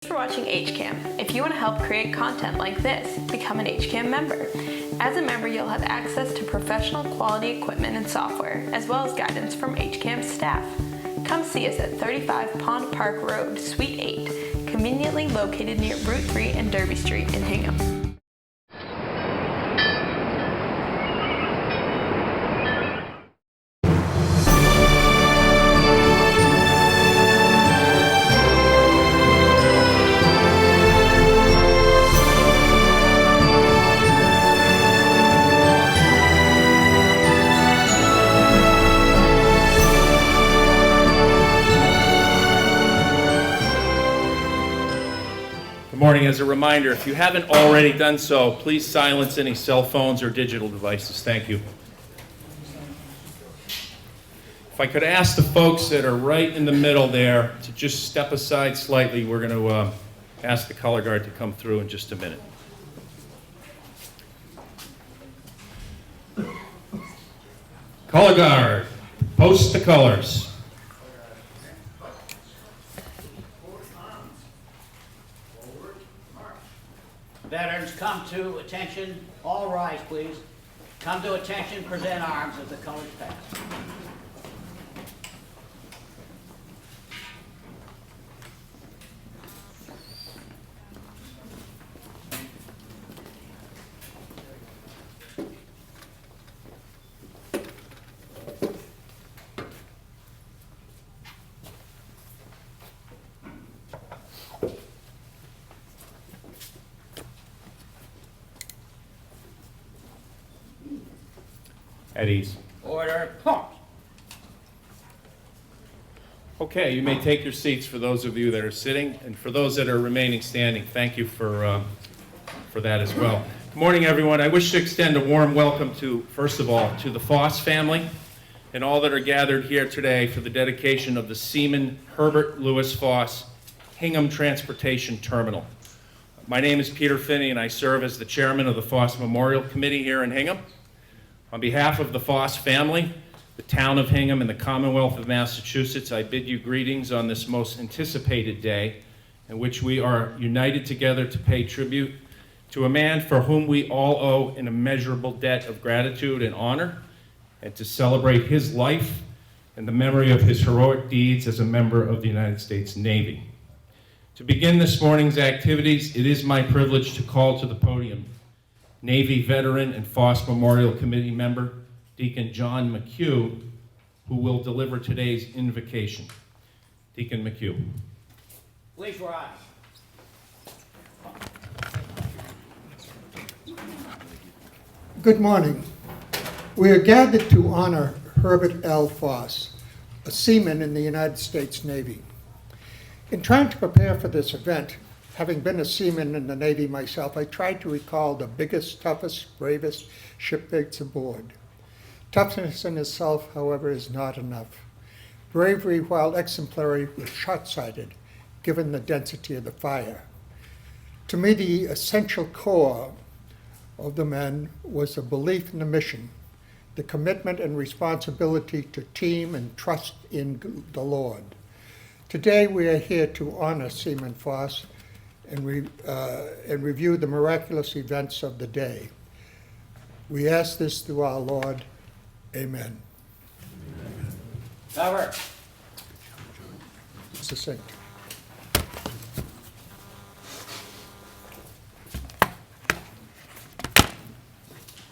for watching HCAM. If you want to help create content like this, become an HCAM member. As a member, you'll have access to professional quality equipment and software, as well as guidance from HCAM staff. Come see us at 35 Pond Park Road, Suite 8, conveniently located near Route 3 and Derby Street in Hingham. Good morning. As a reminder, if you haven't already done so, please silence any cell phones or digital devices. Thank you. If I could ask the folks that are right in the middle there to just step aside slightly, we're going to ask the color guard to come through in just a minute. Color guard, post the colors. Veterans, come to attention. All rise, please. Come to attention, present arms as the colors pass. At ease. Order, point. Okay, you may take your seats for those of you that are sitting, and for those that are remaining standing, thank you for that as well. Good morning, everyone. I wish to extend a warm welcome to, first of all, to the Foss family and all that are gathered here today for the dedication of the Seaman Herbert Lewis Foss Hingham Transportation Terminal. My name is Peter Finney, and I serve as the chairman of the Foss Memorial Committee here in Hingham. On behalf of the Foss family, the town of Hingham, and the Commonwealth of Massachusetts, I bid you greetings on this most anticipated day in which we are united together to pay tribute to a man for whom we all owe an immeasurable debt of gratitude and honor, and to celebrate his life and the memory of his heroic deeds as a member of the United States Navy. To begin this morning's activities, it is my privilege to call to the podium Navy veteran and Foss Memorial Committee member, Deacon John McHugh, who will deliver today's invocation. Deacon McHugh. Please rise. Good morning. We are gathered to honor Herbert L. Foss, a seaman in the United States Navy. In trying to prepare for this event, having been a seaman in the Navy myself, I tried to recall the biggest, toughest, bravest shipmates aboard. Toughness in itself, however, is not enough. Bravery, while exemplary, was short-sighted, given the density of the fire. To me, the essential core of the men was the belief in the mission, the commitment and responsibility to team and trust in the Lord. Today, we are here to honor Seaman Foss and review the miraculous events of the day. We ask this through our Lord. Amen. Cover. Succinct.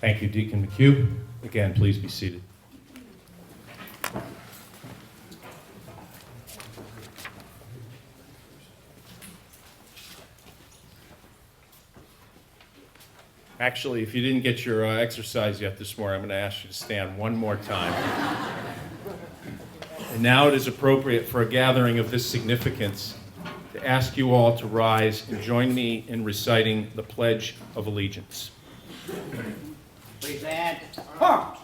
Thank you, Deacon McHugh. Again, please be seated. Actually, if you didn't get your exercise yet this morning, I'm going to ask you to stand one more time. And now it is appropriate for a gathering of this significance to ask you all to rise and join me in reciting the Pledge of Allegiance. Please add arms.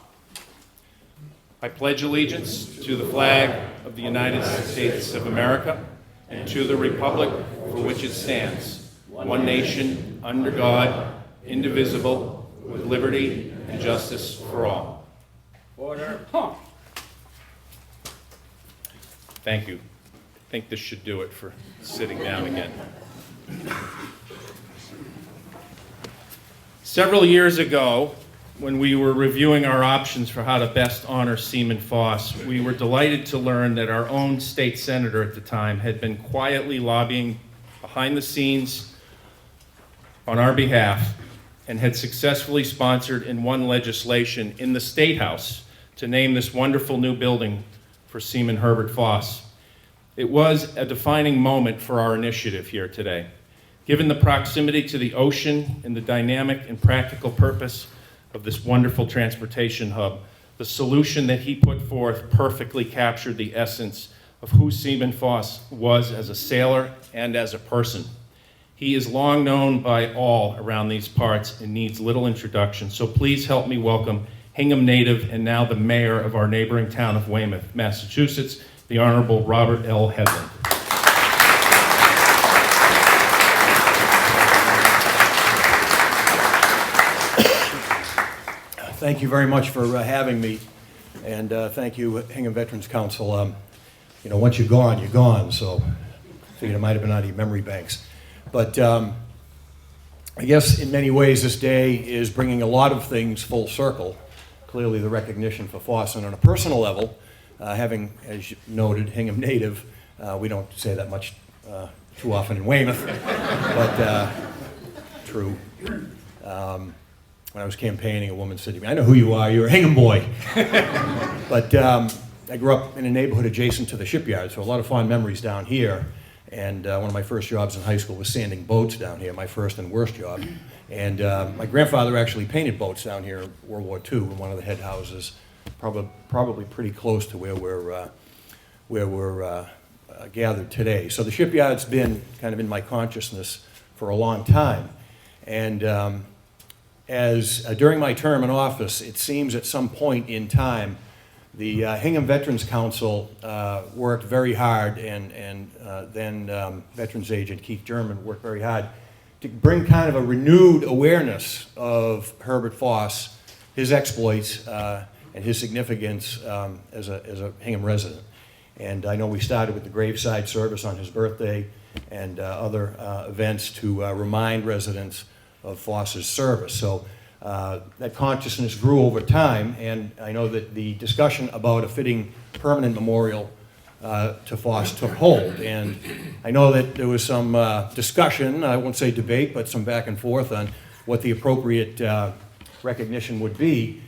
I pledge allegiance to the flag of the United States of America and to the republic for which it stands, one nation, under God, indivisible, with liberty and justice for all. Order. Thank you. I think this should do it for sitting down again. Several years ago, when we were reviewing our options for how to best honor Seaman Foss, we were delighted to learn that our own state senator at the time had been quietly lobbying behind the scenes on our behalf and had successfully sponsored and won legislation in the State House to name this wonderful new building for Seaman Herbert Foss. It was a defining moment for our initiative here today. Given the proximity to the ocean and the dynamic and practical purpose of this wonderful transportation hub, the solution that he put forth perfectly captured the essence of who Seaman Foss was as a sailor and as a person. He is long known by all around these parts and needs little introduction, so please help me welcome Hingham native and now the mayor of our neighboring town of Weymouth, Massachusetts, the Honorable Robert L. Headland. Thank you very much for having me, and thank you, Hingham Veterans Council. You know, once you're gone, so I figured it might have been out of your memory banks. But I guess in many ways this day is bringing a lot of things full circle. Clearly the recognition for Foss, and on a personal level, having, as you noted, Hingham native, we don't say that much too often in Weymouth, but true. When I was campaigning, a woman said to me, "I know who you are, you're a Hingham boy." But I grew up in a neighborhood adjacent to the shipyard, so a lot of fond memories down here. And one of my first jobs in high school was sanding boats down here, my first and worst job. And my grandfather actually painted boats down here in World War II in one of the head houses, probably pretty close to where we're gathered today. So the shipyard's been kind of in my consciousness for a long time. And as during my term in office, it seems at some point in time, the Hingham Veterans Council worked very hard, and then Veterans Agent Keith German worked very hard to bring kind of a renewed awareness of Herbert Foss, his exploits, and his significance as a Hingham resident. And I know we started with the graveside service on his birthday and other events to remind residents of Foss's service. So that consciousness grew over time, and I know that the discussion about a fitting permanent memorial to Foss took hold. And I know that there was some discussion, I won't say debate, but some back and forth on what the appropriate recognition would be.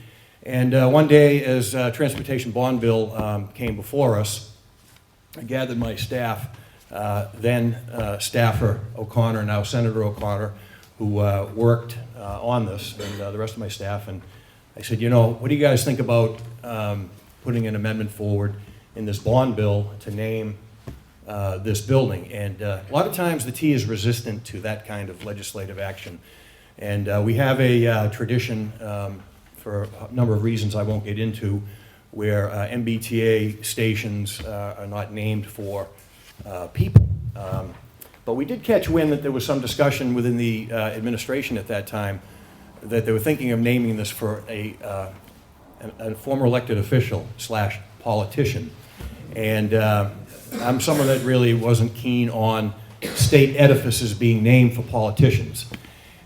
And one day, as Transportation Bond Bill came before us, I gathered my staff, then staffer O'Connor, now Senator O'Connor, who worked on this, and the rest of my staff, and I said, you know, what do you guys think about putting an amendment forward in this bond bill to name this building? And a lot of times the T is resistant to that kind of legislative action. And we have a tradition, for a number of reasons I won't get into, where MBTA stations are not named for people. But we did catch wind that there was some discussion within the administration at that time that they were thinking of naming this for a former elected official / politician. And I'm someone that really wasn't keen on state edifices being named for politicians.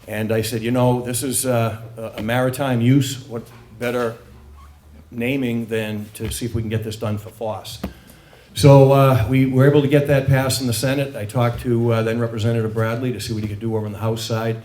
And I said, you know, this is a maritime use. What better naming than to see if we can get this done for Foss? So we were able to get that passed in the Senate. I talked to then Representative Bradley to see what he could do over on the House side.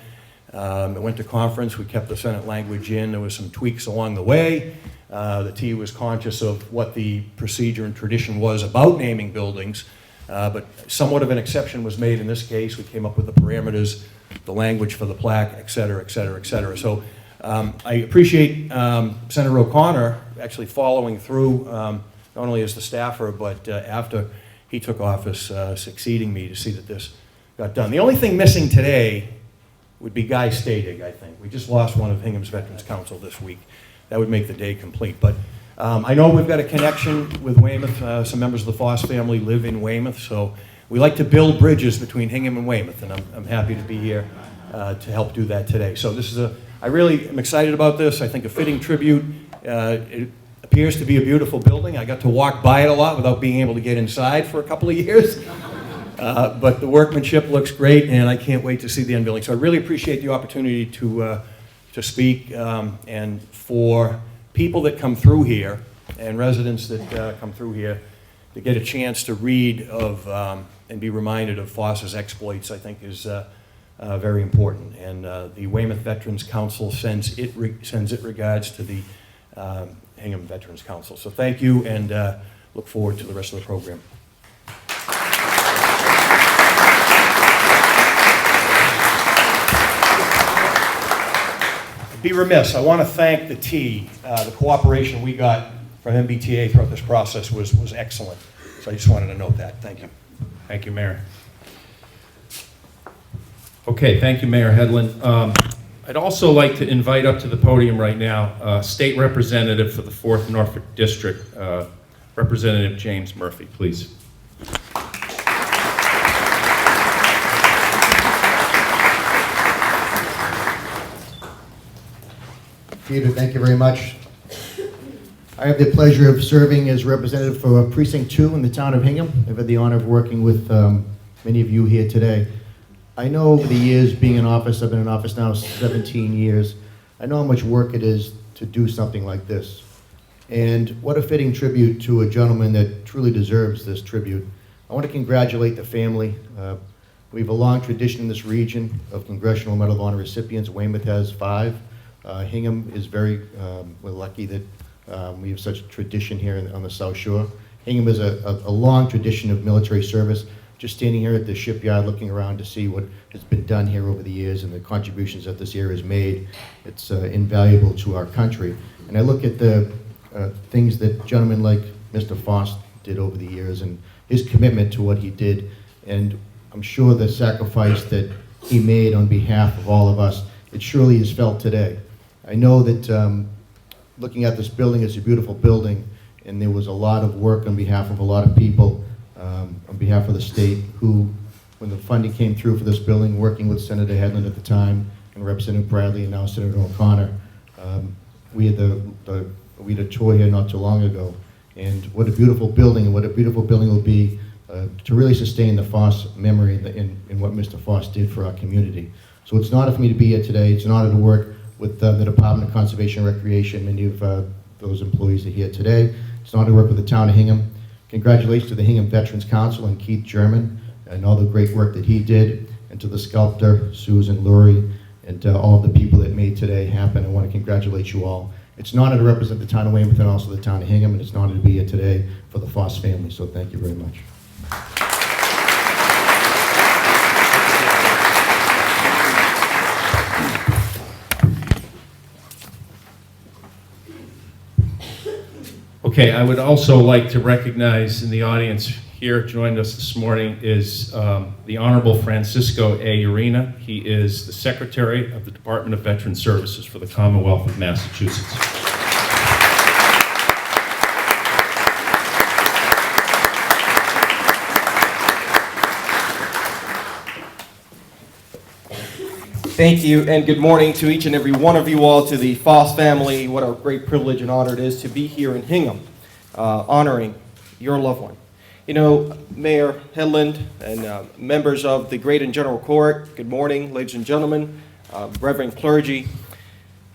It went to conference. We kept the Senate language in. There was some tweaks along the way. The T was conscious of what the procedure and tradition was about naming buildings, but somewhat of an exception was made in this case. We came up with the parameters, the language for the plaque, et cetera, et cetera, et cetera. So I appreciate Senator O'Connor actually following through, not only as the staffer, but after he took office, succeeding me to see that this got done. The only thing missing today would be Guy Stadig, I think. We just lost one of Hingham's Veterans Council this week. That would make the day complete. But I know we've got a connection with Weymouth. Some members of the Foss family live in Weymouth, so we like to build bridges between Hingham and Weymouth, and I'm happy to be here to help do that today. So this is I really am excited about this. I think a fitting tribute. It appears to be a beautiful building. I got to walk by it a lot without being able to get inside for a couple of years. But the workmanship looks great, and I can't wait to see the unveiling. So I really appreciate the opportunity to speak, and for people that come through here and residents that come through here to get a chance to read of and be reminded of Foss's exploits, I think is very important. And the Weymouth Veterans Council sends it regards to the Hingham Veterans Council. So thank you, and look forward to the rest of the program. Be remiss, I want to thank the T. The cooperation we got from MBTA throughout this process was excellent. So I just wanted to note that. Thank you. Thank you, Mayor. Okay, thank you, Mayor Hedlund. I'd also like to invite up to the podium right now State Representative for the 4th Norfolk District, Representative James Murphy, please. Peter, thank you very much. I have the pleasure of serving as representative for Precinct 2 in the town of Hingham. I've had the honor of working with many of you here today. I know over the years being in office, I've been in office now 17 years, I know how much work it is to do something like this. And what a fitting tribute to a gentleman that truly deserves this tribute. I want to congratulate the family. We have a long tradition in this region of Congressional Medal of Honor recipients. Weymouth has 5. Hingham is we're lucky that we have such a tradition here on the South Shore. Hingham is a long tradition of military service. Just standing here at the shipyard looking around to see what has been done here over the years and the contributions that this area has made, it's invaluable to our country. And I look at the things that gentlemen like Mr. Foss did over the years and his commitment to what he did, and I'm sure the sacrifice that he made on behalf of all of us, it surely is felt today. I know that looking at this building, it's a beautiful building, and there was a lot of work on behalf of a lot of people, on behalf of the state, who, when the funding came through for this building, working with Senator Hedlund at the time, and Representative Bradley, and now Senator O'Connor, we had a tour here not too long ago, and what a beautiful building, and what a beautiful building will be to really sustain the Foss memory in what Mr. Foss did for our community. So it's an honor for me to be here today. It's an honor to work with the Department of Conservation and Recreation. Many of those employees are here today. It's an honor to work with the town of Hingham. Congratulations to the Hingham Veterans Council and Keith German and all the great work that he did, and to the sculptor, Susan Lurie, and all of the people that made today happen. I want to congratulate you all. It's an honor to represent the town of Weymouth and also the town of Hingham, and it's an honor to be here today for the Foss family, so thank you very much. Okay, I would also like to recognize in the audience here, joined us this morning, is the Honorable Francisco A. Urena. He is the Secretary of the Department of Veteran Services for the Commonwealth of Massachusetts. Thank you, and good morning to each and every one of you all, to the Foss family. What a great privilege and honor it is to be here in Hingham, honoring your loved one. You know, Mayor Hedlund and members of the Great and General Court, good morning, ladies and gentlemen, Reverend clergy.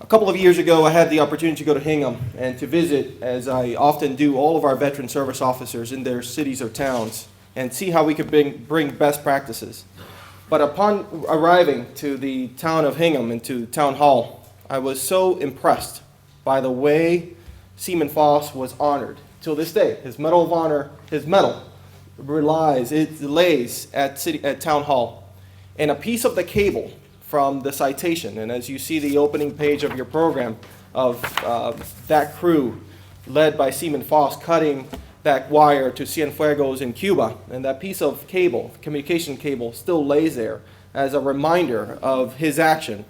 A couple of years ago, I had the opportunity to go to Hingham and to visit, as I often do, all of our veteran service officers in their cities or towns and see how we could bring best practices. But upon arriving to the town of Hingham and to Town Hall, I was so impressed by the way Seaman Foss was honored. Till this day, his Medal of Honor, his medal, lays at Town Hall. And a piece of the cable from the citation, and as you see the opening page of your program of that crew led by Seaman Foss cutting that wire to Cienfuegos in Cuba, and that piece of cable, communication cable, still lays there as a reminder of his action.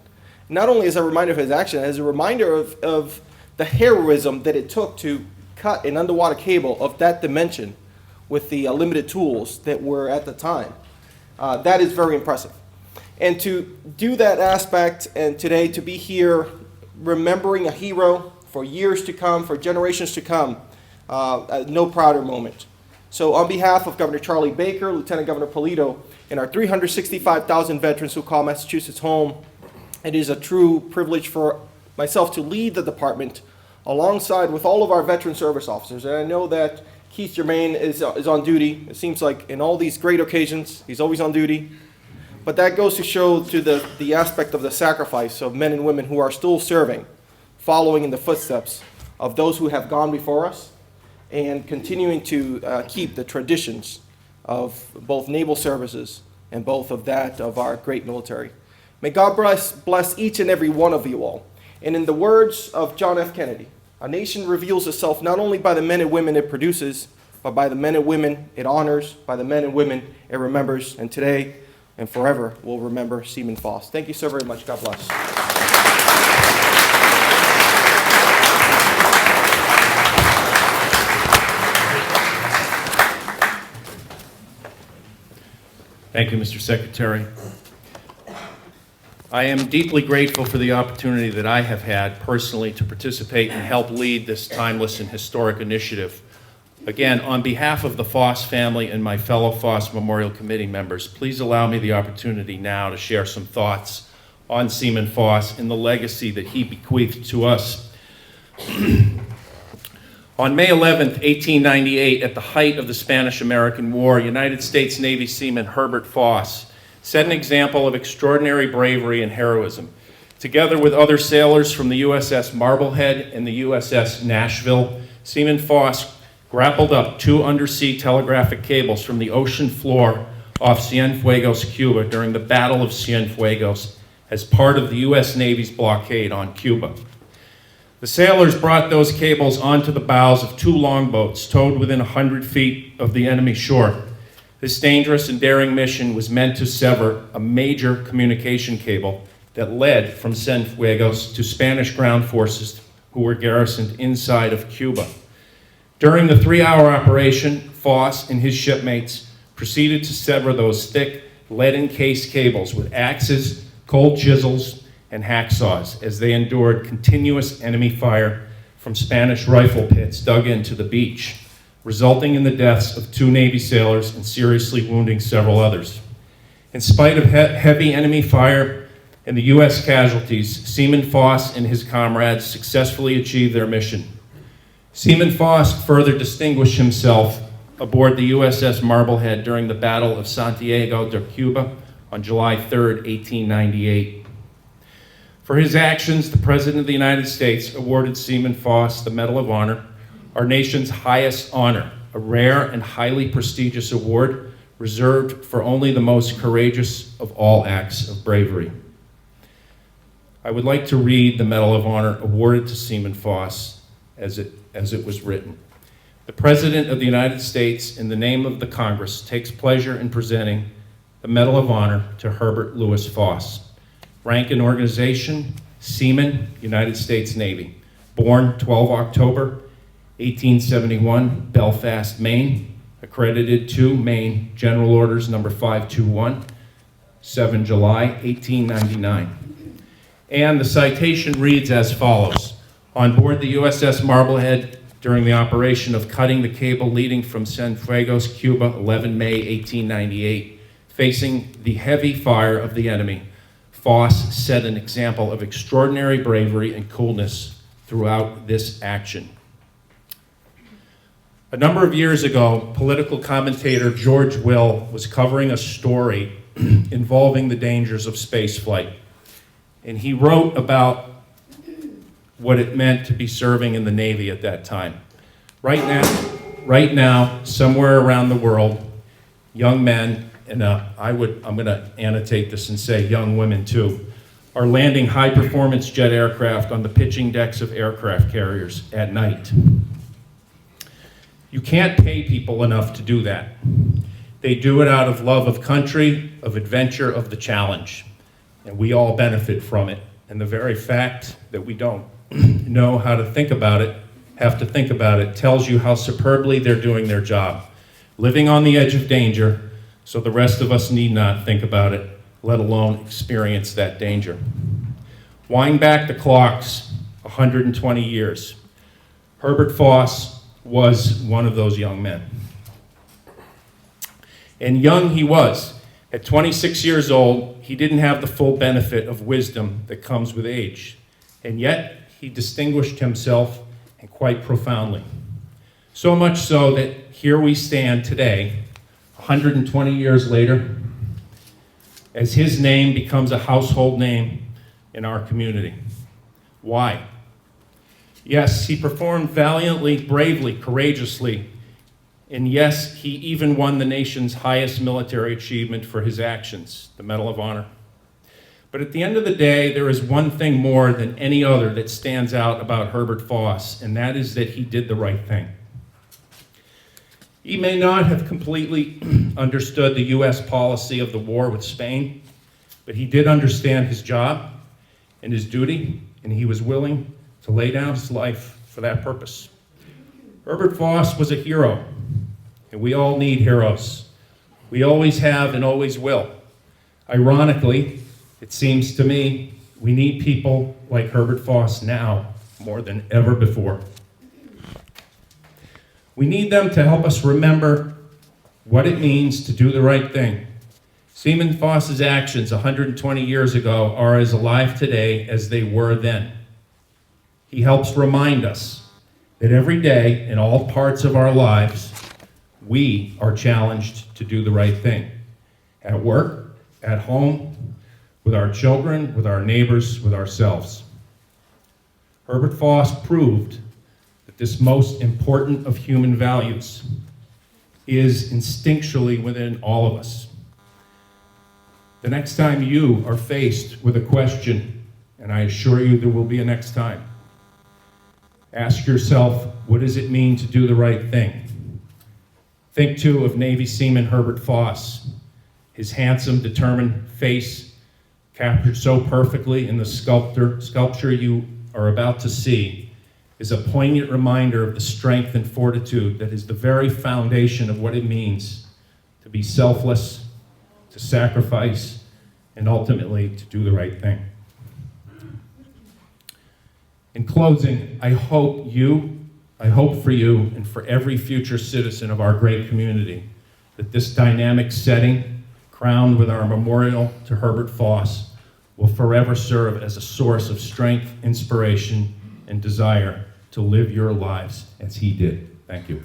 Not only as a reminder of his action, as a reminder of the heroism that it took to cut an underwater cable of that dimension with the limited tools that were at the time. That is very impressive. And to do that aspect, and today to be here remembering a hero for years to come, for generations to come, no prouder moment. So on behalf of Governor Charlie Baker, Lieutenant Governor Polito, and our 365,000 veterans who call Massachusetts home, it is a true privilege for myself to lead the department alongside with all of our veteran service officers. And I know that Keith Germain is on duty. It seems like in all these great occasions, he's always on duty. But that goes to show to the aspect of the sacrifice of men and women who are still serving, following in the footsteps of those who have gone before us, and continuing to keep the traditions of both naval services and both of that of our great military. May God bless each and every one of you all. And in the words of John F. Kennedy, a nation reveals itself not only by the men and women it produces, but by the men and women it honors, by the men and women it remembers. And today and forever we'll remember Seaman Foss. Thank you so very much. God bless. Thank you, Mr. Secretary. I am deeply grateful for the opportunity that I have had personally to participate and help lead this timeless and historic initiative. Again, on behalf of the Foss family and my fellow Foss Memorial Committee members, please allow me the opportunity now to share some thoughts on Seaman Foss and the legacy that he bequeathed to us. On May 11th, 1898, at the height of the Spanish-American War, United States Navy seaman Herbert Foss set an example of extraordinary bravery and heroism. Together with other sailors from the USS Marblehead and the USS Nashville, Seaman Foss grappled up 2 undersea telegraphic cables from the ocean floor off Cienfuegos, Cuba during the Battle of Cienfuegos as part of the US Navy's blockade on Cuba. The sailors brought those cables onto the bows of 2 longboats towed within 100 feet of the enemy shore. This dangerous and daring mission was meant to sever a major communication cable that led from Cienfuegos to Spanish ground forces who were garrisoned inside of Cuba. During the 3-hour operation, Foss and his shipmates proceeded to sever those thick, lead-encased cables with axes, cold chisels, and hacksaws as they endured continuous enemy fire from Spanish rifle pits dug into the beach, resulting in the deaths of 2 Navy sailors and seriously wounding several others. In spite of heavy enemy fire and the U.S. casualties, Seaman Foss and his comrades successfully achieved their mission. Seaman Foss further distinguished himself aboard the USS Marblehead during the Battle of Santiago de Cuba on July 3, 1898. For his actions, the President of the United States awarded Seaman Foss the Medal of Honor, our nation's highest honor, a rare and highly prestigious award reserved for only the most courageous of all acts of bravery. I would like to read the Medal of Honor awarded to Seaman Foss as it was written. The President of the United States, in the name of the Congress, takes pleasure in presenting the Medal of Honor to Herbert Lewis Foss. Rank and organization, Seaman, United States Navy. Born 12 October 1871, Belfast, Maine. Accredited to Maine, General Orders number 521, 7 July 1899. And the citation reads as follows. On board the USS Marblehead during the operation of cutting the cable leading from Cienfuegos, Cuba, 11 May 1898, facing the heavy fire of the enemy, Foss set an example of extraordinary bravery and coolness throughout this action. A number of years ago, political commentator George Will was covering a story involving the dangers of spaceflight. And he wrote about what it meant to be serving in the Navy at that time. Right now, somewhere around the world, young men, and I'm going to annotate this and say young women too, are landing high-performance jet aircraft on the pitching decks of aircraft carriers at night. You can't pay people enough to do that. They do it out of love of country, of adventure, of the challenge. And we all benefit from it. And the very fact that we don't know how to think about it, have to think about it, tells you how superbly they're doing their job. Living on the edge of danger, so the rest of us need not think about it, let alone experience that danger. Wind back the clocks 120 years. Herbert Foss was one of those young men. And young he was. At 26 years old, he didn't have the full benefit of wisdom that comes with age. And yet, he distinguished himself, and quite profoundly. So much so that here we stand today, 120 years later, as his name becomes a household name in our community. Why? Yes, he performed valiantly, bravely, courageously, and yes, he even won the nation's highest military achievement for his actions, the Medal of Honor. But at the end of the day, there is one thing more than any other that stands out about Herbert Foss, and that is that he did the right thing. He may not have completely understood the U.S. policy of the war with Spain, but he did understand his job and his duty, and he was willing to lay down his life for that purpose. Herbert Foss was a hero, and we all need heroes. We always have and always will. Ironically, it seems to me we need people like Herbert Foss now more than ever before. We need them to help us remember what it means to do the right thing. Seaman Foss's actions 120 years ago are as alive today as they were then. He helps remind us that every day in all parts of our lives, we are challenged to do the right thing. At work, at home, with our children, with our neighbors, with ourselves. Herbert Foss proved that this most important of human values is instinctually within all of us. The next time you are faced with a question, and I assure you there will be a next time, ask yourself, what does it mean to do the right thing? Think too of Navy Seaman Herbert Foss, his handsome, determined face captured so perfectly in the sculpture you are about to see is a poignant reminder of the strength and fortitude that is the very foundation of what it means to be selfless, to sacrifice, and ultimately to do the right thing. In closing, I hope for you and for every future citizen of our great community that this dynamic setting, crowned with our memorial to Herbert Foss, will forever serve as a source of strength, inspiration, and desire to live your lives as he did. Thank you.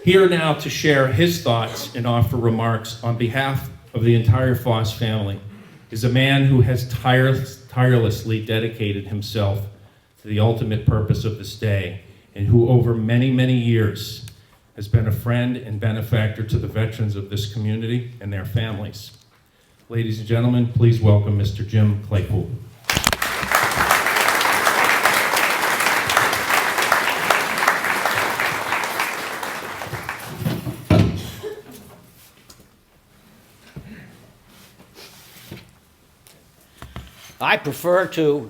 Here now to share his thoughts and offer remarks on behalf of the entire Foss family is a man who has tirelessly dedicated himself to the ultimate purpose of this day, and who over many, many years has been a friend and benefactor to the veterans of this community and their families. Ladies and gentlemen, please welcome Mr. Jim Claypool. I prefer to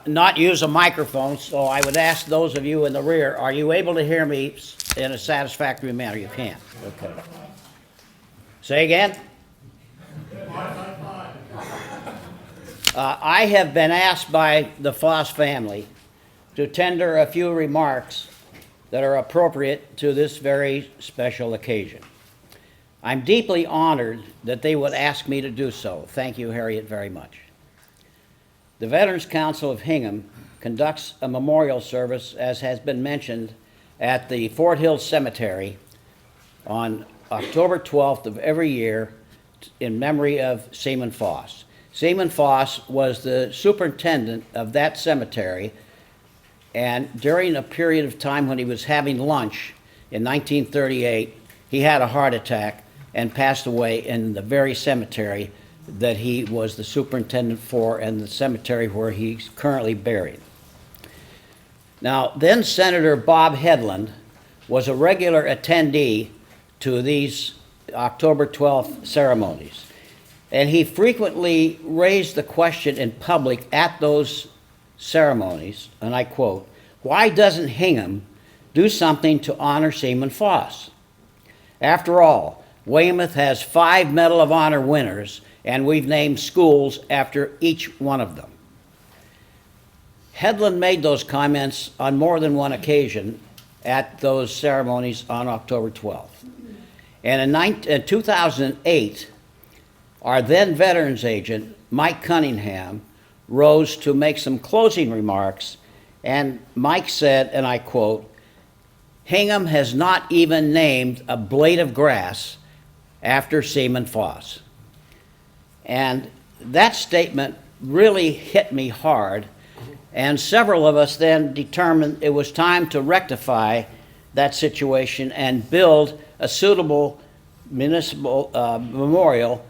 not use a microphone, so I would ask those of you in the rear, are you able to hear me in a satisfactory manner? You can. Okay. Say again? I have been asked by the Foss family to tender a few remarks that are appropriate to this very special occasion. I'm deeply honored that they would ask me to do so. Thank you, Harriet, very much. The Veterans Council of Hingham conducts a memorial service, as has been mentioned, at the Fort Hill Cemetery on October 12th of every year in memory of Seaman Foss. Seaman Foss was the superintendent of that cemetery, and during a period of time when he was having lunch in 1938, he had a heart attack and passed away in the very cemetery that he was the superintendent for and the cemetery where he's currently buried. Now, then Senator Bob Hedlund was a regular attendee to these October 12th ceremonies, and he frequently raised the question in public at those ceremonies, and I quote, "Why doesn't Hingham do something to honor Seaman Foss? After all, Weymouth has 5 Medal of Honor winners, and we've named schools after each one of them. Hedlund made those comments on more than one occasion at those ceremonies on October 12th. And in 2008, our then veterans agent, Mike Cunningham, rose to make some closing remarks, and Mike said, and I quote, "Hingham has not even named a blade of grass after Seaman Foss." And that statement really hit me hard, and several of us then determined it was time to rectify that situation and build a suitable municipal memorial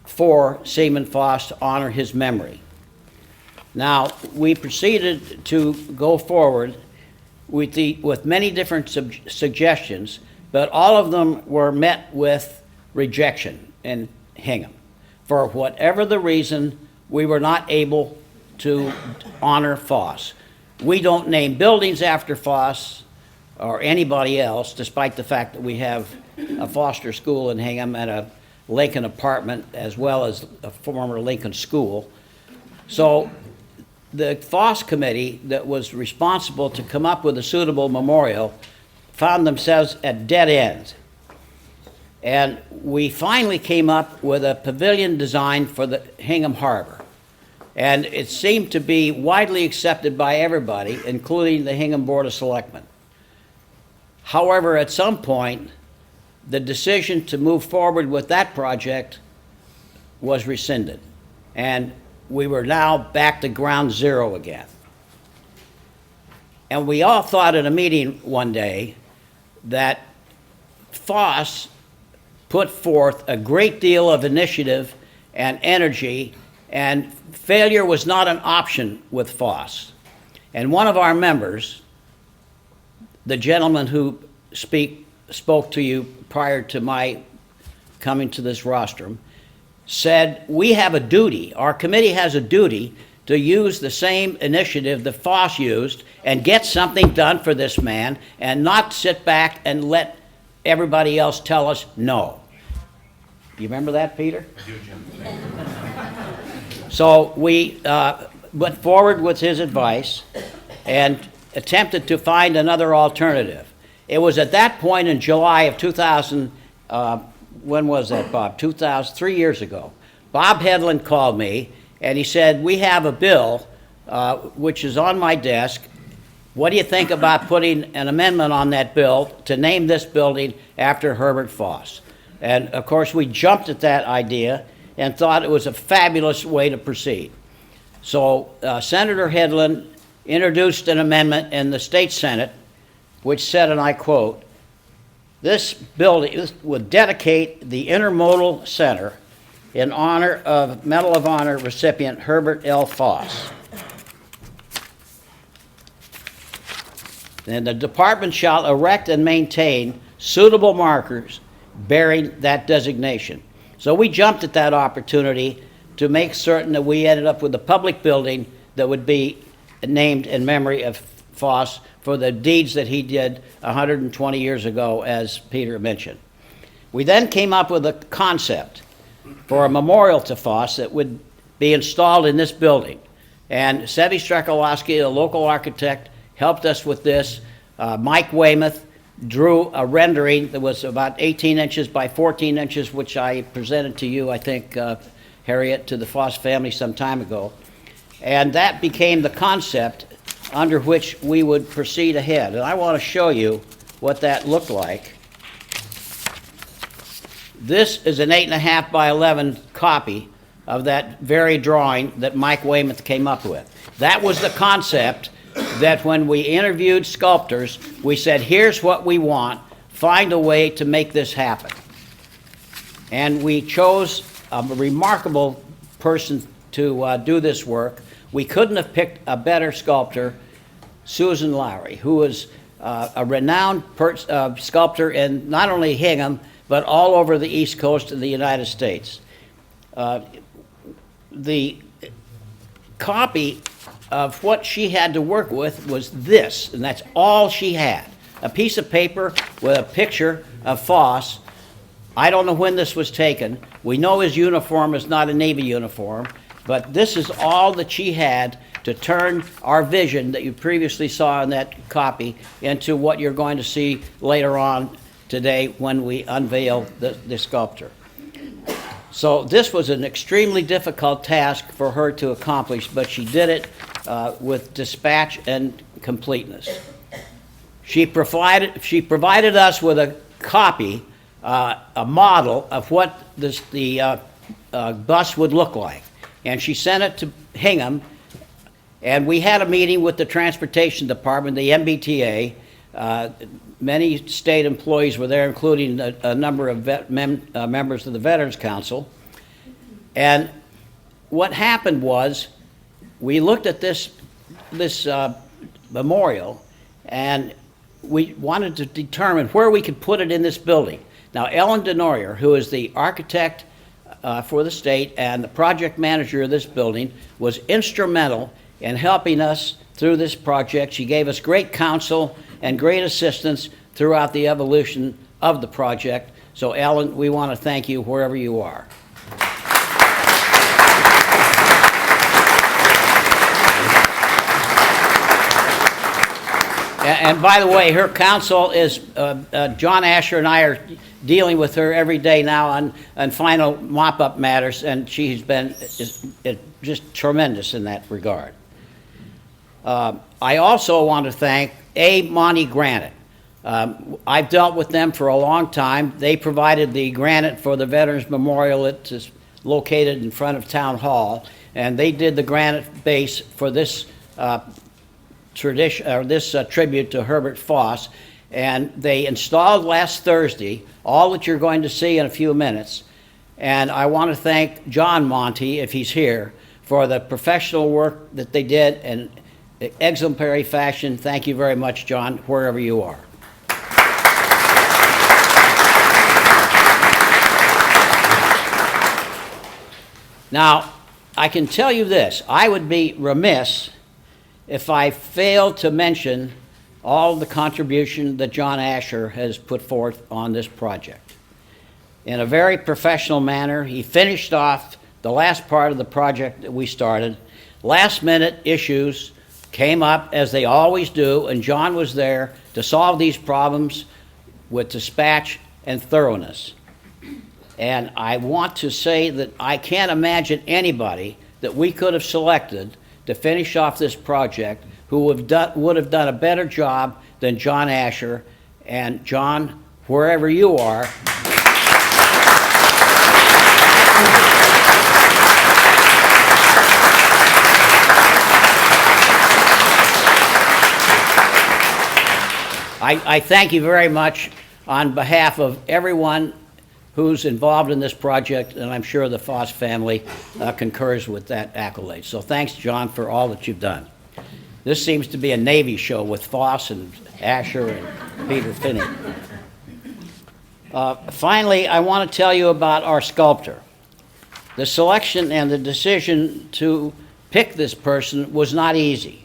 for Seaman Foss to honor his memory. Now, we proceeded to go forward with many different suggestions, but all of them were met with rejection in Hingham. For whatever the reason, we were not able to honor Foss. We don't name buildings after Foss or anybody else, despite the fact that we have a Foster School in Hingham and a Lincoln apartment, as well as a former Lincoln school. So the Foss Committee that was responsible to come up with a suitable memorial found themselves at dead ends. And we finally came up with a pavilion design for the Hingham Harbor. And it seemed to be widely accepted by everybody, including the Hingham Board of Selectmen. However, at some point, the decision to move forward with that project was rescinded. And we were now back to ground zero again. And we all thought at a meeting one day that Foss put forth a great deal of initiative and energy, and failure was not an option with Foss. And one of our members, the gentleman who spoke to you prior to my coming to this rostrum, said, we have a duty, our committee has a duty to use the same initiative that Foss used and get something done for this man and not sit back and let everybody else tell us no. You remember that, Peter? I do, Jim. So we went forward with his advice and attempted to find another alternative. It was at that point in July of 2000, when was that, Bob? 3 years ago. Bob Hedlund called me and he said, we have a bill which is on my desk. What do you think about putting an amendment on that bill to name this building after Herbert Foss? And of course, we jumped at that idea and thought it was a fabulous way to proceed. So Senator Hedlund introduced an amendment in the state Senate which said, and I quote, this building would dedicate the Intermodal Center in honor of Medal of Honor recipient Herbert L. Foss. And the department shall erect and maintain suitable markers bearing that designation. So we jumped at that opportunity to make certain that we ended up with a public building that would be named in memory of Foss for the deeds that he did 120 years ago, as Peter mentioned. We then came up with a concept for a memorial to Foss that would be installed in this building. And Sevi Strekalowski, a local architect, helped us with this. Mike Weymouth drew a rendering that was about 18 inches by 14 inches, which I presented to you, I think, Harriet, to the Foss family some time ago. And that became the concept under which we would proceed ahead. And I want to show you what that looked like. This is an 8.5 by 11 copy of that very drawing that Mike Weymouth came up with. That was the concept that when we interviewed sculptors, we said, here's what we want, find a way to make this happen. And we chose a remarkable person to do this work. We couldn't have picked a better sculptor, Susan Lowry, who was a renowned sculptor in not only Hingham, but all over the East Coast of the United States. The copy of what she had to work with was this, and that's all she had. A piece of paper with a picture of Foss I don't know when this was taken. We know his uniform is not a Navy uniform, but this is all that she had to turn our vision that you previously saw in that copy into what you're going to see later on today when we unveil the sculpture. So this was an extremely difficult task for her to accomplish, but she did it with dispatch and completeness. She provided us with a copy, a model of what the bus would look like. And she sent it to Hingham, and we had a meeting with the Transportation Department, the MBTA. Many state employees were there, including a number of members of the Veterans Council. And what happened was, we looked at this memorial, and we wanted to determine where we could put it in this building. Now, Ellen Denoyer, who is the architect for the state and the project manager of this building, was instrumental in helping us through this project. She gave us great counsel and great assistance throughout the evolution of the project. So, Ellen, we want to thank you wherever you are. And by the way, her counsel is, John Asher and I are dealing with her every day now on final mop-up matters, and she's been just tremendous in that regard. I also want to thank Monty Granite. I've dealt with them for a long time. They provided the granite for the Veterans Memorial. It is located in front of Town Hall, and they did the granite base for this tribute to Herbert Foss, and they installed last Thursday all that you're going to see in a few minutes. And I want to thank John Monty, if he's here, for the professional work that they did in exemplary fashion. Thank you very much, John, wherever you are. Now, I can tell you this, I would be remiss if I failed to mention all the contribution that John Asher has put forth on this project. In a very professional manner, he finished off the last part of the project that we started. Last-minute issues came up, as they always do, and John was there to solve these problems with dispatch and thoroughness. And I want to say that I can't imagine anybody that we could have selected to finish off this project who would have done a better job than John Asher. And John, wherever you are, I thank you very much on behalf of everyone who's involved in this project, and I'm sure the Foss family concurs with that accolade. So thanks, John, for all that you've done. This seems to be a Navy show with Foss and Asher and Peter Finney. Finally, I want to tell you about our sculptor. The selection and the decision to pick this person was not easy,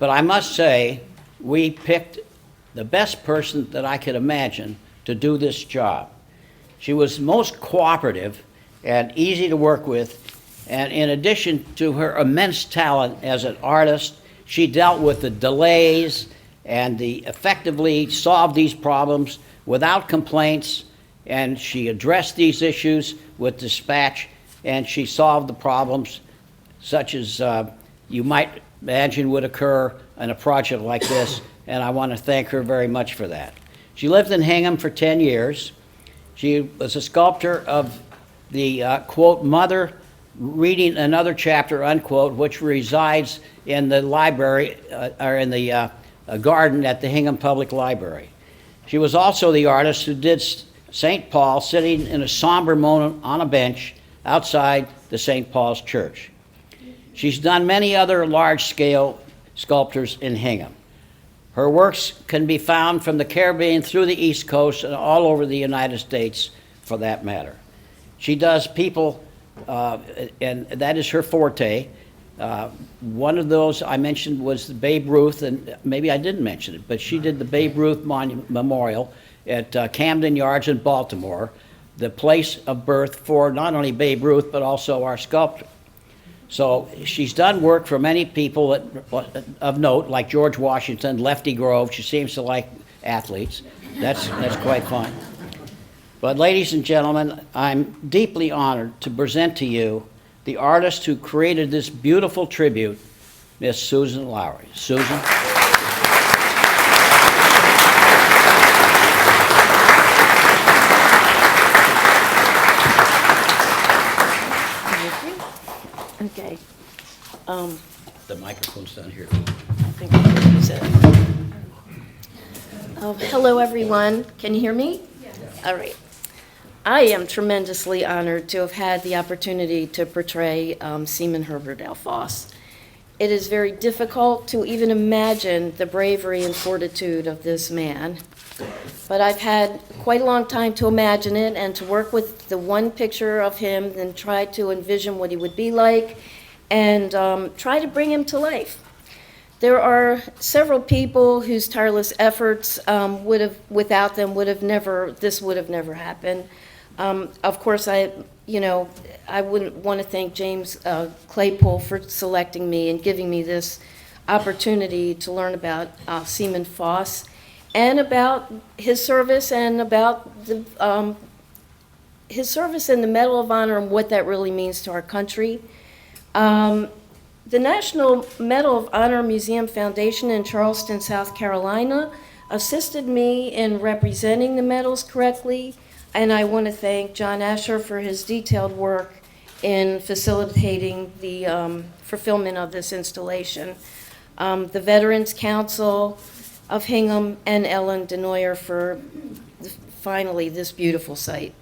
but I must say we picked the best person that I could imagine to do this job. She was most cooperative and easy to work with, and in addition to her immense talent as an artist, she dealt with the delays and effectively solved these problems without complaints, and she addressed these issues with dispatch, and she solved the problems such as you might imagine would occur in a project like this, and I want to thank her very much for that. She lived in Hingham for 10 years. She was a sculptor of the, quote, mother reading another chapter, unquote, which resides in the library, or in the garden at the Hingham Public Library. She was also the artist who did St. Paul sitting in a somber moment on a bench outside the St. Paul's Church. She's done many other large-scale sculptures in Hingham. Her works can be found from the Caribbean through the East Coast and all over the United States, for that matter. She does people, and that is her forte. One of those I mentioned was the Babe Ruth, and maybe I didn't mention it, but she did the Babe Ruth Memorial at Camden Yards in Baltimore. the place of birth for not only Babe Ruth, but also our sculptor. So she's done work for many people of note, like George Washington, Lefty Grove. She seems to like athletes. That's quite fine. But ladies and gentlemen, I'm deeply honored to present to you the artist who created this beautiful tribute, Miss Susan Lowry. Susan. Okay. The microphone's down here. I think I can use it. Hello, everyone. Can you hear me? Yes. All right. I am tremendously honored to have had the opportunity to portray Seaman Herbert L. Foss. It is very difficult to even imagine the bravery and fortitude of this man. But I've had quite a long time to imagine it and to work with the one picture of him and try to envision what he would be like and try to bring him to life. There are several people whose tireless efforts without them this would have never happened. Of course, I wouldn't want to thank James Claypool for selecting me and giving me this opportunity to learn about Seaman Foss and about his service and about his service in the Medal of Honor and what that really means to our country. The National Medal of Honor Museum Foundation in Charleston, South Carolina, assisted me in representing the medals correctly, and I want to thank John Asher for his detailed work in facilitating the fulfillment of this installation. The Veterans Council of Hingham and Ellen Denoyer for finally this beautiful site.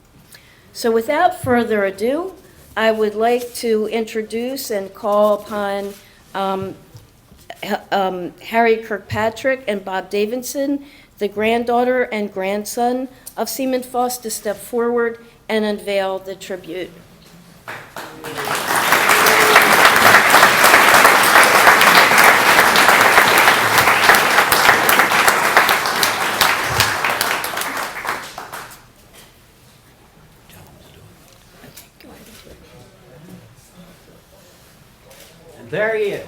So without further ado, I would like to introduce and call upon Harry Kirkpatrick and Bob Davidson, the granddaughter and grandson of Seaman Foss, to step forward and unveil the tribute. There he is.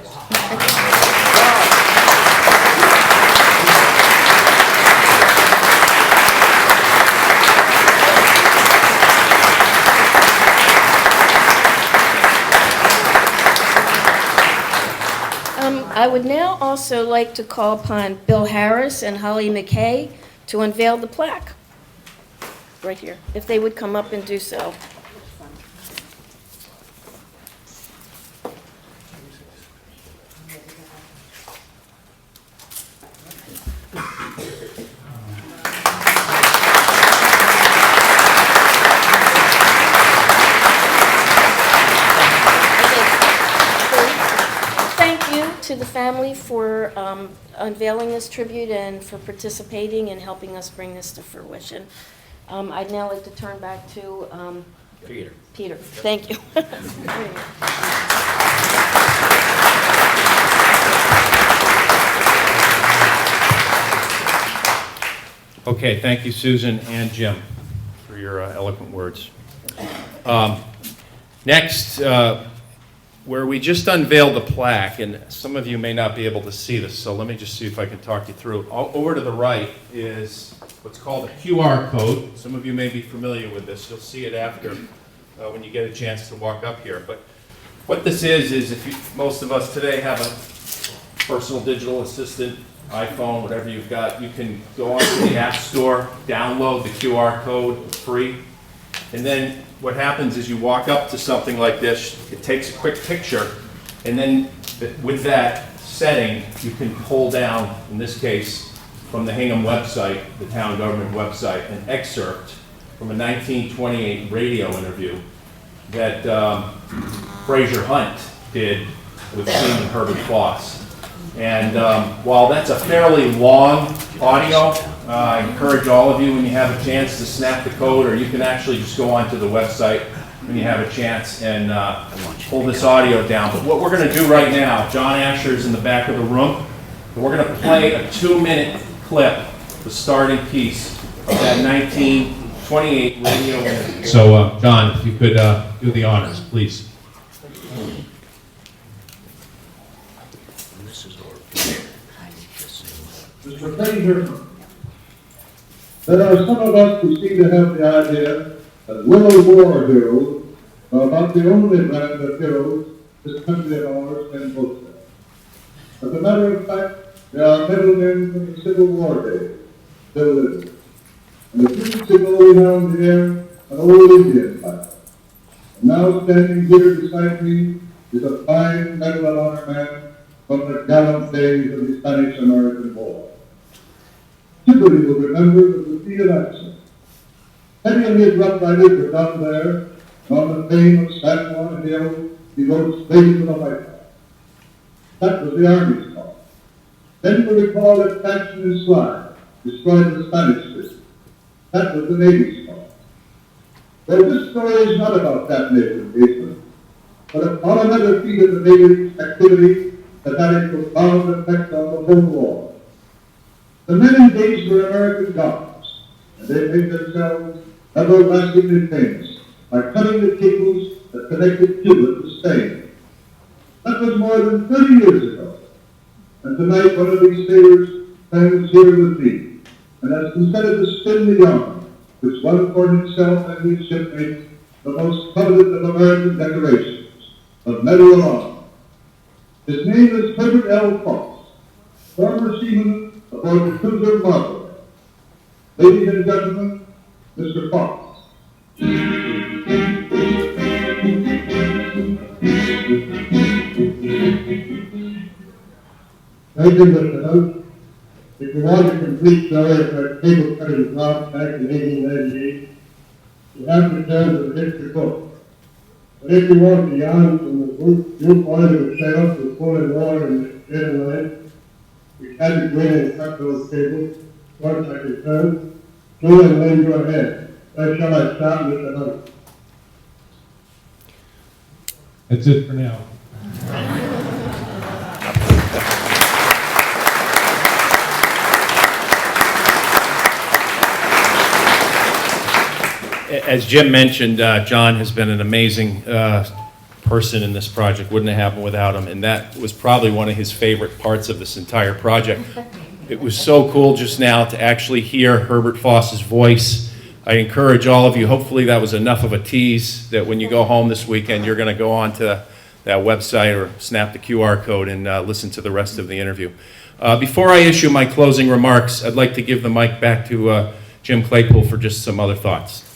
I would now also like to call upon Bill Harris and Holly McKay to unveil the plaque. Right here, if they would come up and do so. To the family for unveiling this tribute and for participating and helping us bring this to fruition. I'd now like to turn back to Peter. Peter. Thank you. Okay, thank you, Susan and Jim, for your eloquent words. Next, where we just unveiled the plaque, and some of you may not be able to see this, so let me just see if I can talk you through. Over to the right is what's called a QR code. Some of you may be familiar with this. You'll see it after when you get a chance to walk up here. But what this is if most of us today have a personal digital assistant, iPhone, whatever you've got, you can go onto the App Store, download the QR code free, and then what happens is you walk up to something like this, it takes a quick picture, and then with that setting, you can pull down, in this case, from the Hingham website, the town government website, an excerpt from a 1928 radio interview that Fraser Hunt did with Seaman Herbert Foss. And while that's a fairly long audio, I encourage all of you, when you have a chance, to snap the code, or you can actually just go onto the website when you have a chance and pull this audio down. But what we're going to do right now, John Asher's in the back of the room, and we're going to play a 2-minute clip, the starting piece of that 1928 28 radio. So, John, if you could do the honors, please. Mr. President, there are some of us who seem to have the idea that World War heroes are about the only brand of heroes this country of ours can boast of. As a matter of fact, there are middlemen from the Civil War days still living. And the troops have always down here an old Indian flag. And now standing here beside me is a fine Medal of Honor man from the gallant days of the Spanish-American War. Everybody will remember the field action. Many of his rough riders were down there, and on the plain of San Juan Hill, he rode straight to the White House. That was the Army's call. Then we recall that faction and slide destroyed the Spanish fleet. That was the Navy's call. Well, this story is not about that naval engagement, but upon another feat of the Navy's activity that had a profound effect on the whole war. The men engaged were American gods, and they made themselves everlastingly famous by cutting the cables that connected Cuba to Spain. That was more than 30 years ago. And tonight one of these sailors stands here with me and has consented to spin the yarn, which won for himself and his shipmates the most coveted of American decorations, the Medal of Honor. His name is Herbert L. Foss, former seaman aboard the cruiser Marble. Ladies and gentlemen, Mr. Foss. Thank you, Mr. Host. If you want a complete story of our cable cutting job back in 1898, you have to turn to the history book. But if you want the yarn from the viewpoint of the sailors who pull in water in the dead line, we had to go in and cut those cables. Once I can turn, go and lend your hand. Where shall I start, Mr. Hunt? That's it for now. As Jim mentioned, John has been an amazing person in this project. Wouldn't have happened without him, and that was probably one of his favorite parts of this entire project. It was so cool just now to actually hear Herbert Foss's voice. I encourage all of you, hopefully that was enough of a tease that when you go home this weekend, you're going to go on to that website or snap the QR code and listen to the rest of the interview. Before I issue my closing remarks, I'd like to give the mic back to Jim Claypool for just some other thoughts.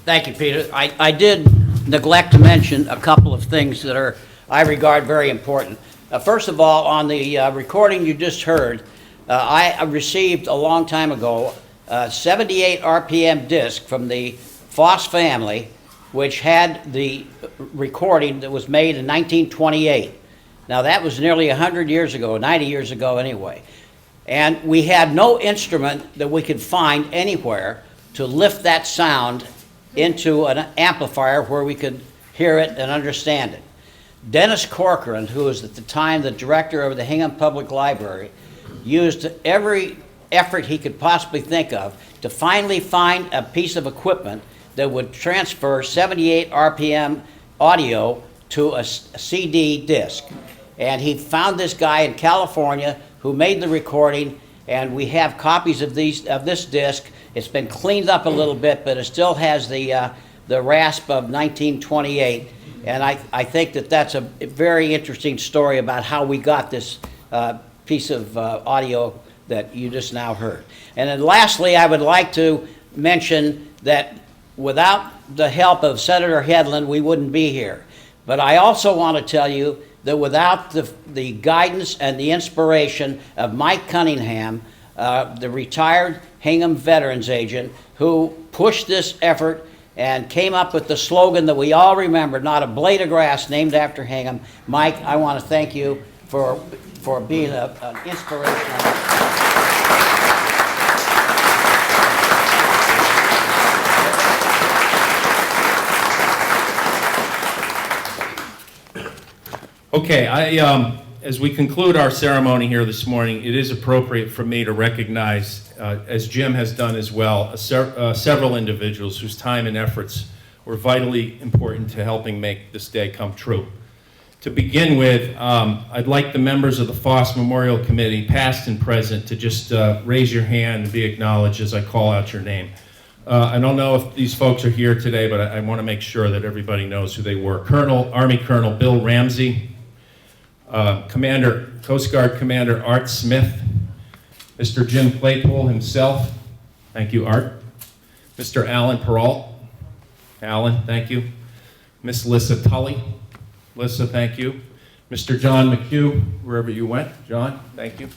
Thank you, Peter. I did neglect to mention a couple of things that I regard very important. First of all, on the recording you just heard, I received a long time ago a 78 RPM disc from the Foss family, which had the recording that was made in 1928. Now that was nearly 100 years ago, 90 years ago anyway. And we had no instrument that we could find anywhere to lift that sound into an amplifier where we could hear it and understand it. Dennis Corcoran, who was at the time the director of the Hingham Public Library, used every effort he could possibly think of to finally find a piece of equipment that would transfer 78 RPM audio to a CD disc. And he found this guy in California who made the recording, and we have copies of this disc. It's been cleaned up a little bit, but it still has the rasp of 1928. And I think that that's a very interesting story about how we got this piece of audio that you just now heard. And then lastly, I would like to mention that without the help of Senator Hedlund, we wouldn't be here. But I also want to tell you that without the guidance and the inspiration of Mike Cunningham, the retired Hingham Veterans agent, who pushed this effort and came up with the slogan that we all remember, not a blade of grass named after Hingham. Mike, I want to thank you for being an inspirational. Okay, as we conclude our ceremony here this morning, it is appropriate for me to recognize, as Jim has done as well, several individuals whose time and efforts were vitally important to helping make this day come true. To begin with, I'd like the members of the Foss Memorial Committee, past and present, to just raise your hand and be acknowledged as I call out your name. I don't know if these folks are here today, but I want to make sure that everybody knows who they were. Army Colonel Bill Ramsey, Coast Guard Commander Art Smith, Mr. Jim Claypool himself, thank you, Art, Mr. Alan Peralt, Alan, thank you, Miss Lissa Tully, Lissa, thank you, Mr. John McHugh, wherever you went, John, thank you,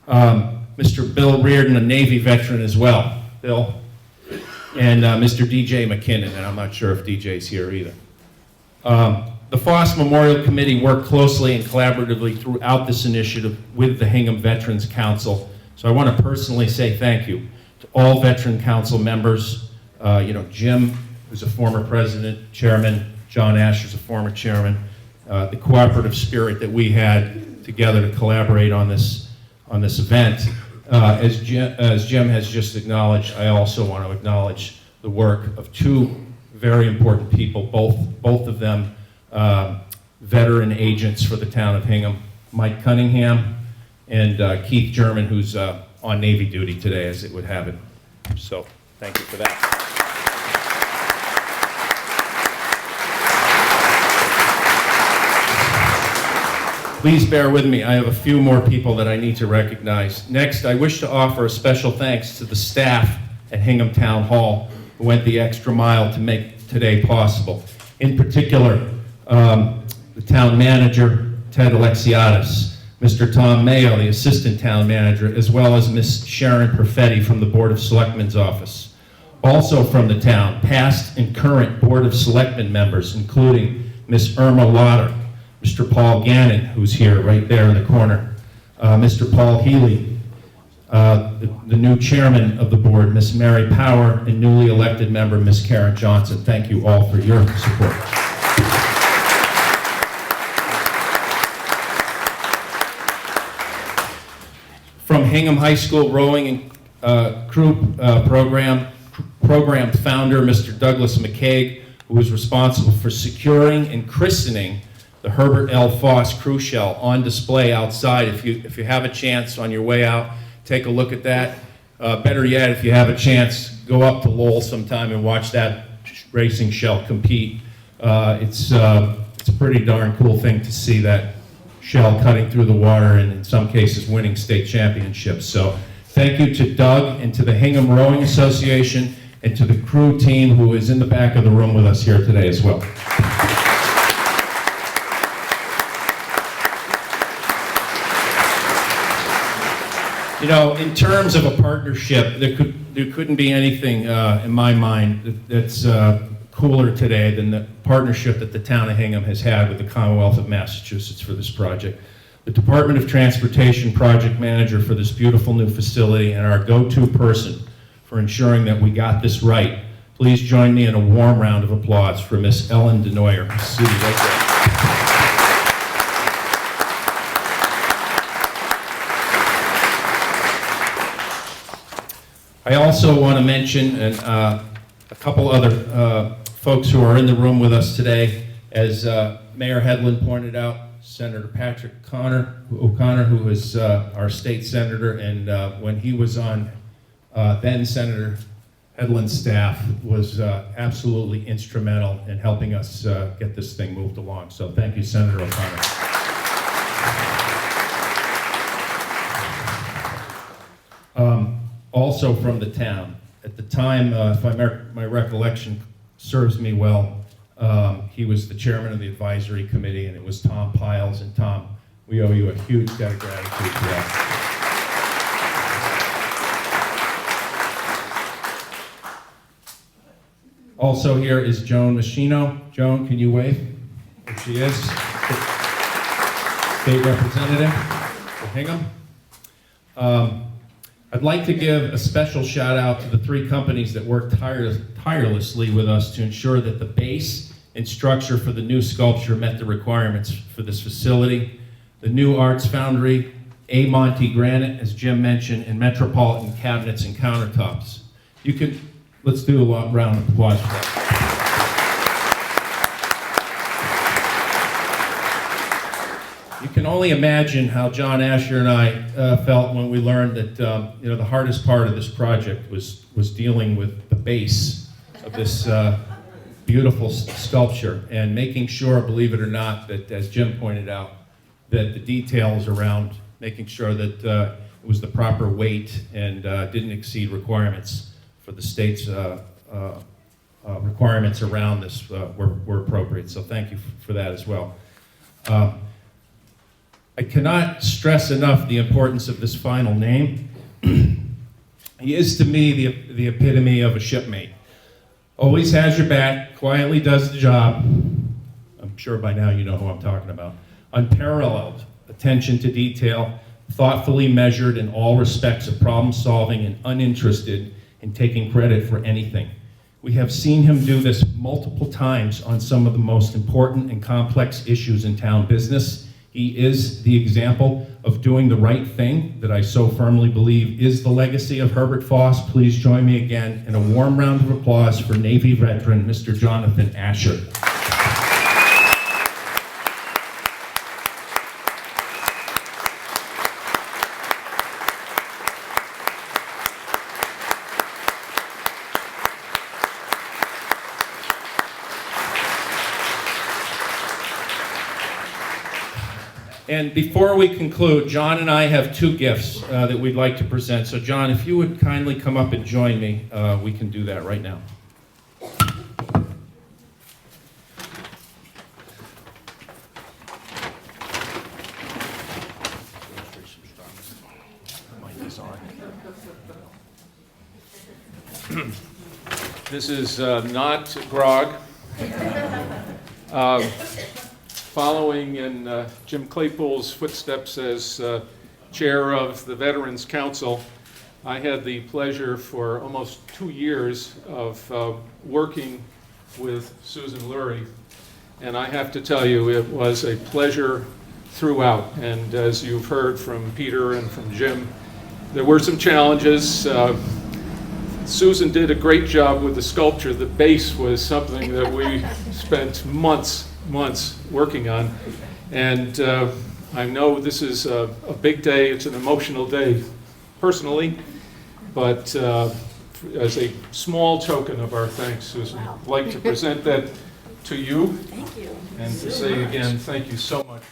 Mr. Bill Reardon, a Navy veteran as well, Bill, and Mr. DJ McKinnon, and I'm not sure if DJ's here either. The Foss Memorial Committee worked closely and collaboratively throughout this initiative with the Hingham Veterans Council. So I want to personally say thank you to all Veteran Council members. Jim, who's a former president, chairman, John Asher's a former chairman, the cooperative spirit that we had together to collaborate on this event. As Jim has just acknowledged, I also want to acknowledge the work of two very important people, both of them veteran agents for the town of Hingham, Mike Cunningham and Keith German, who's on Navy duty today, as it would have it. So thank you for that. Please bear with me. I have a few more people that I need to recognize. Next, I wish to offer a special thanks to the staff at Hingham Town Hall who went the extra mile to make today possible. In particular, the town manager, Ted Alexiadis, Mr. Tom Mayo, the assistant town manager, as well as Ms. Sharon Perfetti from the Board of Selectmen's office. Also from the town, past and current Board of Selectmen members, including Ms. Irma Lauder, Mr. Paul Gannon, who's here right there in the corner, Mr. Paul Healy, the new chairman of the board, Ms. Mary Power, and newly elected member, Ms. Karen Johnson. Thank you all for your support. From Hingham High School Rowing Crew Program founder, Mr. Douglas McCaig, who was responsible for securing and christening the Herbert L. Foss crew shell on display outside. If you have a chance on your way out, take a look at that. Better yet, if you have a chance, go up to Lowell sometime and watch that racing shell compete. It's a pretty darn cool thing to see that shell cutting through the water and in some cases winning state championships. So thank you to Doug and to the Hingham Rowing Association and to the crew team who is in the back of the room with us here today as well. You know, in terms of a partnership, there couldn't be anything in my mind that's cooler today than the partnership that the town of Hingham has had with the Commonwealth of Massachusetts for this project. The Department of Transportation project manager for this beautiful new facility and our go-to person for ensuring that we got this right. Please join me in a warm round of applause for Miss Ellen Denoyer, who's sitting right there. I also want to mention a couple other folks who are in the room with us today. As Mayor Hedlund pointed out, Senator Patrick O'Connor, who is our state senator, and when he was on then Senator Hedlund's staff, was absolutely instrumental in helping us get this thing moved along. So thank you, Senator O'Connor. Also from the town, at the time, if my recollection serves me well, he was the chairman of the advisory committee, and it was Tom Piles. And Tom, we owe you a huge debt of gratitude for that. Also here is Joan Machino. Joan, can you wave? There she is. State representative for Hingham. I'd like to give a special shout out to the three companies that worked tirelessly with us to ensure that the base and structure for the new sculpture met the requirements for this facility. the new Arts Foundry, A. Monte Granite, as Jim mentioned, and Metropolitan Cabinets and Countertops. Let's do a round of applause for that. You can only imagine how John Asher and I felt when we learned that the hardest part of this project was dealing with the base of this beautiful sculpture and making sure, believe it or not, that, as Jim pointed out, that the details around making sure that it was the proper weight and didn't exceed requirements for the state's requirements around this were appropriate. So thank you for that as well. I cannot stress enough the importance of this final name. He is to me the epitome of a shipmate. Always has your back, quietly does the job. I'm sure by now you know who I'm talking about. Unparalleled attention to detail, thoughtfully measured in all respects of problem solving, and uninterested in taking credit for anything. We have seen him do this multiple times on some of the most important and complex issues in town business. He is the example of doing the right thing that I so firmly believe is the legacy of Herbert Foss. Please join me again in a warm round of applause for Navy veteran Mr. Jonathan Asher. And before we conclude, John and I have two gifts that we'd like to present. So John, if you would kindly come up and join me, we can do that right now. This is not grog. Following in Jim Claypool's footsteps as chair of the Veterans Council, I had the pleasure for almost 2 years of working with Susan Lurie, and I have to tell you, it was a pleasure throughout. And as you've heard from Peter and from Jim, there were some challenges. Susan did a great job with the sculpture. The base was something that we spent months working on, and I know this is a big day. It's an emotional day personally, but as a small token of our thanks, Susan, I'd like to present that to you. Thank you. And to say again, thank you so much.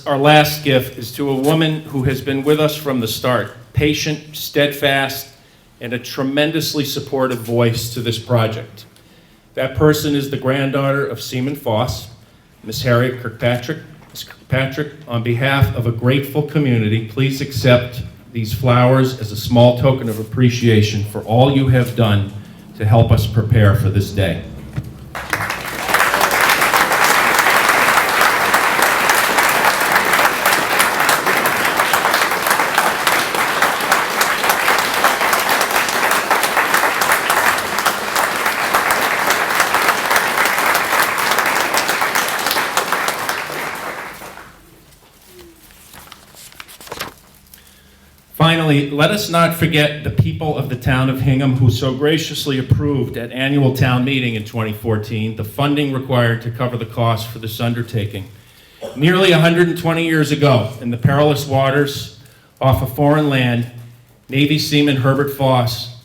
Our last gift is to a woman who has been with us from the start, patient, steadfast, and a tremendously supportive voice to this project. That person is the granddaughter of Seaman Foss, Miss Harriet Kirkpatrick. Ms. Kirkpatrick, on behalf of a grateful community, please accept these flowers as a small token of appreciation for all you have done to help us prepare for this day. Finally, let us not forget the people of the town of Hingham who so graciously approved at annual town meeting in 2014 the funding required to cover the cost for this undertaking. Nearly 120 years ago, in the perilous waters off a foreign land, Navy Seaman Herbert Foss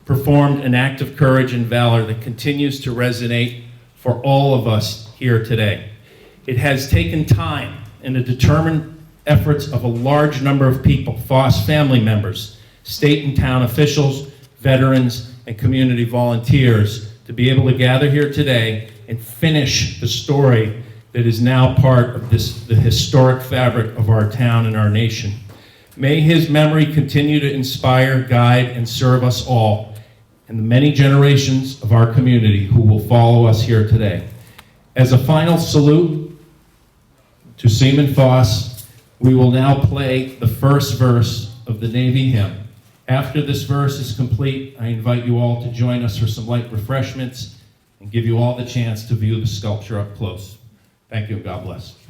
performed an act of courage and valor that continues to resonate for all of us here today. It has taken time and a determined efforts of a large number of people, Foss family members, state and town officials, veterans, and community volunteers to be able to gather here today and finish the story that is now part of the historic fabric of our town and our nation. May his memory continue to inspire, guide, and serve us all and the many generations of our community who will follow us here today. As a final salute to Seaman Foss, we will now play the first verse of the Navy hymn, After this verse is complete, I invite you all to join us for some light refreshments and give you all the chance to view the sculpture up close. Thank you and God bless.